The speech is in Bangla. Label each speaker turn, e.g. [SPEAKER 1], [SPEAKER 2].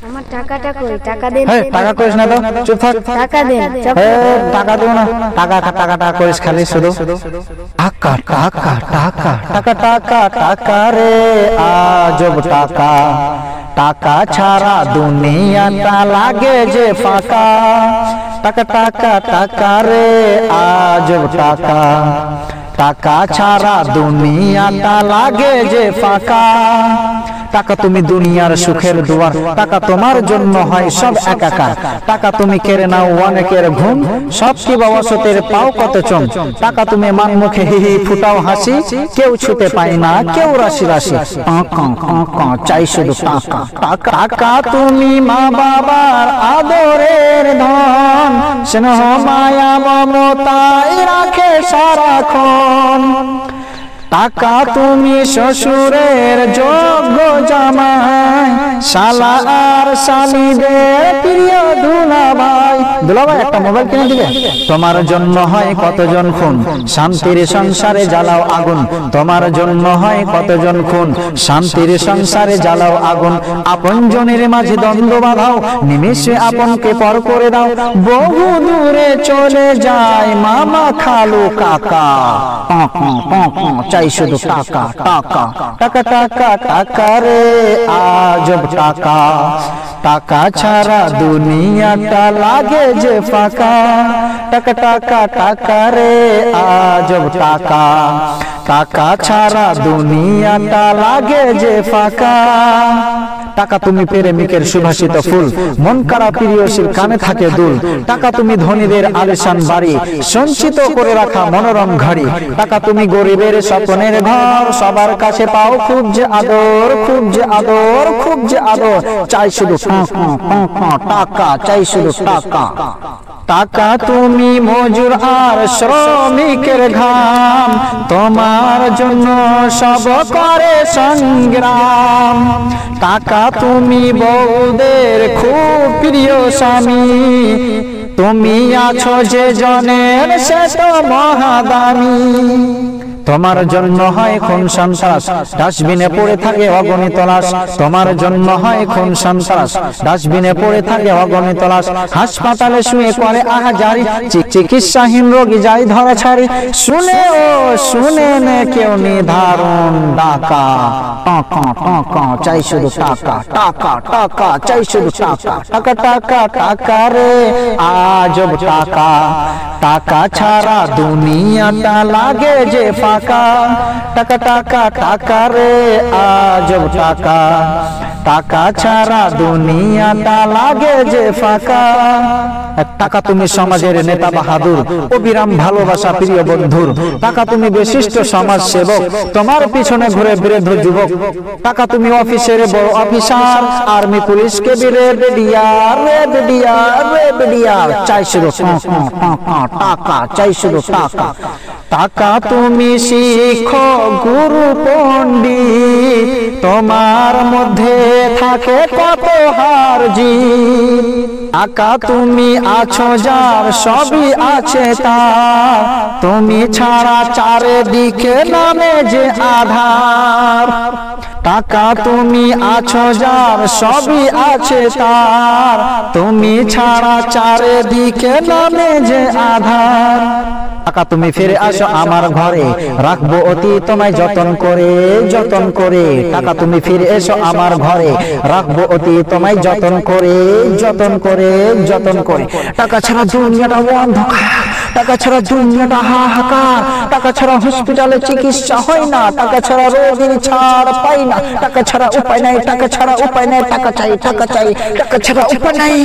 [SPEAKER 1] আমার টাকাটা কই? টাকা দেন।
[SPEAKER 2] হ্যাঁ, টাকা করিস না তো, চুপ থাক।
[SPEAKER 1] টাকা দেন।
[SPEAKER 2] টাকা দেব না। টাকা করিস খালি শুধু। টাকা টাকা টাকা টাকা টাকা টাকা রে আজব টাকা। টাকা ছাড়া দুনিয়াটা লাগে যে ফাঁকা। টাকা টাকা টাকা রে আজব টাকা। টাকা ছাড়া দুনিয়াটা লাগে যে ফাঁকা। টাকা তুমি দুনিয়ার সুখের দুয়ার। টাকা তোমার জন্য হয় সব একাকার। টাকা তুমি কেড়ে নাও অনেকের ঘুম। সব কি বাবাসতের পাও কত চম। টাকা তুমি মান মুখে হিহি ফুটাও হাসি। কেউ ছুতে পায় না, কেউ রাশি রাশি। চাই শুধু টাকা। টাকা তুমি মা বাবার আদরের ধন। স্নেহ মায়া মমতাই রাখে সারাক্ষণ। টাকা তুমি শ্বশুরের যোগ্য জামাই। শালা আর শালীদের প্রিয় দুলাভাই। দুলাভাই একটা মোবাইল কিনে দিবে? তোমার জন্য হয় কতজন খুন, শান্তির সংসারে জ্বালাও আগুন। তোমার জন্য হয় কতজন খুন, শান্তির সংসারে জ্বালাও আগুন। আপনজনের মাঝে দ্বন্দ্ব বাঁধাও, নিমেষে আপনকে পর করে দাও। বহু দূরে চলে যায় মামা খালু কাকা। চাই শুধু টাকা টাকা টাকা টাকা টাকা রে আজব টাকা। টাকা ছাড়া দুনিয়াটা লাগে যে ফাঁকা। টাকা টাকা টাকা রে আজব টাকা। টাকা ছাড়া দুনিয়াটা লাগে যে ফাঁকা। টাকা তুমি প্রেমিকের সুভাষিত ফুল, মন কারা প্রিয়সীর কানে থাকে দুল। টাকা তুমি ধনীদের আলিশান বাড়ি, সঞ্চিত করে রাখা মনোরম ঘড়ি। টাকা তুমি গরিবের স্বপ্নের ঘর, সবার কাছে পাও খুব যে আদর, খুব যে আদর, খুব যে আদর। চাই শুধু টাকা, চাই শুধু টাকা। টাকা তুমি মজুর আর শ্রমিকের ঘাম, তোমার জন্য সব করে সংগ্রাম। টাকা তুমি বউদের খুব প্রিয় স্বামী, তুমি আছো যে জনের সে তো মহাদানী। তোমার জন্য হয় খুন সন্ত্রাস, ডাস্টবিনে পড়ে থাকে অগণিত লাশ। তোমার জন্য হয় খুন সন্ত্রাস, ডাস্টবিনে পড়ে থাকে অগণিত লাশ। হাসপাতালে শুয়ে করে আহাজারি, চিকিৎসাহীন রোগী যায় ধরা ছাড়ি। শুনে ও শুনে নে কেউ নির্ধারণ ডাকা। টাকা টাকা চাই শুধু টাকা টাকা টাকা চাই শুধু টাকা। টাকা টাকা টাকা রে আজব টাকা। টাকা ছাড়া দুনিয়াটা লাগে যে ফাঁকা। টাকা টাকা টাকা রে আজব টাকা। টাকা ছাড়া দুনিয়াটা লাগে যে ফাঁকা। টাকা তুমি সমাজের নেতা বাহাদুর, অবিরাম ভালোবাসা প্রিয় বন্ধুর। টাকা তুমি বিশিষ্ট সমাজ সেবক, তোমার পিছনে ঘুরে বৃদ্ধ যুবক। টাকা তুমি অফিসের বড় অফিসার, আর্মি পুলিশ কেবিনেট রেডিয়ার রেডিয়ার রেডিয়ার। চাই শুধু টাকা, চাই শুধু টাকা। টাকা তুমি শিক্ষক গুরু পণ্ডিত, তোমার মধ্যে থাকে কত হার জিত। টাকা তুমি আছো যার সবই আছে তার, তুমি ছাড়া চারিদিকে নামে যে আধার। টাকা তুমি আছো যার সবই আছে তার, তুমি ছাড়া চারিদিকে নামে যে আধার। টাকা তুমি ফিরে আসো আমার ঘরে, রাখবো অতি তোমায় যতন করে যতন করে। টাকা তুমি ফিরে এসো আমার ঘরে, রাখবো অতি তোমায় যতন করে যতন করে যতন করে। টাকা ছাড়া দুনিয়াটা অন্ধকার, টাকা ছাড়া দুনিয়াটা হাহাকার। টাকা ছাড়া হসপিটালে চিকিৎসা হয় না, টাকা ছাড়া রোগীর ছাড় পাই না। টাকা ছাড়া উপায় নাই, টাকা ছাড়া উপায় নাই। টাকা চাই, টাকা চাই, টাকা ছাড়া উপায় নাই।